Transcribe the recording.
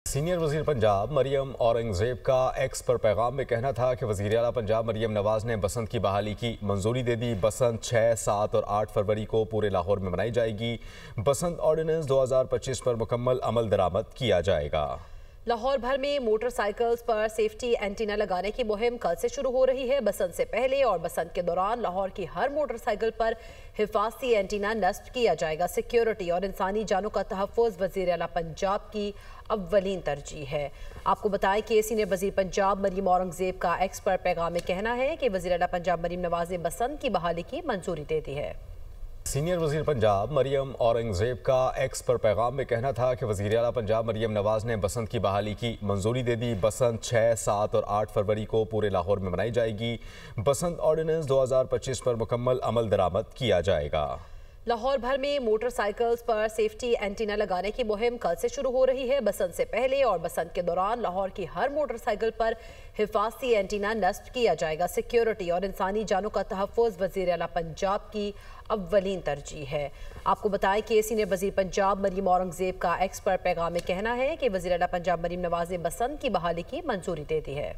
Senior वजीर पंजाब मरियम औरंगजेब का x पर पैगाम में कहना था कि वजीर आला पंजाब मरियम नवाज ने बसंत की बहाली की मंजूरी दे दी। बसंत 6, 7 और 8 फरवरी को पूरे लाहौर में मनाई जाएगी। बसंत ऑर्डिनेंस 2025 पर मुकम्मल अमल दरामद किया जाएगा। लाहौर भर में मोटरसाइकिल्स पर सेफ्टी एंटीना लगाने की मुहिम कल से शुरू हो रही है। बसंत से पहले और बसंत के दौरान लाहौर की हर मोटरसाइकिल पर हिफाजती एंटीना नस्ब किया जाएगा। सिक्योरिटी और इंसानी जानों का तहफ़्फ़ुज़ वज़ीर आला पंजाब की अव्वलीन तरजीह है। आपको बताएं कि सीनियर वज़ीर पंजाब मरियम औरंगजेब का एक्स पर पैगाम में कहना है कि वज़ीर आला पंजाब मरियम नवाज ने बसंत की बहाली की मंजूरी दे दी है। सीनियर वजीर पंजाब मरियम औरंगजेब का एक्स पर पैगाम में कहना था कि वजीर आला पंजाब मरियम नवाज ने बसंत की बहाली की मंजूरी दे दी। बसंत 6, 7 और 8 फरवरी को पूरे लाहौर में मनाई जाएगी। बसंत ऑर्डिनेंस 2025 पर मुकम्मल अमल दरामद किया जाएगा। लाहौर भर में मोटरसाइकिल्स पर सेफ्टी एंटीना लगाने की मुहिम कल से शुरू हो रही है। बसंत से पहले और बसंत के दौरान लाहौर की हर मोटरसाइकिल पर हिफाजती एंटीना नस्ब किया जाएगा। सिक्योरिटी और इंसानी जानों का तहफ़्फ़ुज़ वज़ीर आला पंजाब की अव्वलीन तरजीह है। आपको बताएं कि सीनियर वज़ीर पंजाब मरियम औरंगजेब का एक्स पर पैगाम में कहना है कि वज़ीर आला पंजाब मरियम नवाज ने बसंत की बहाली की मंजूरी दे दी है।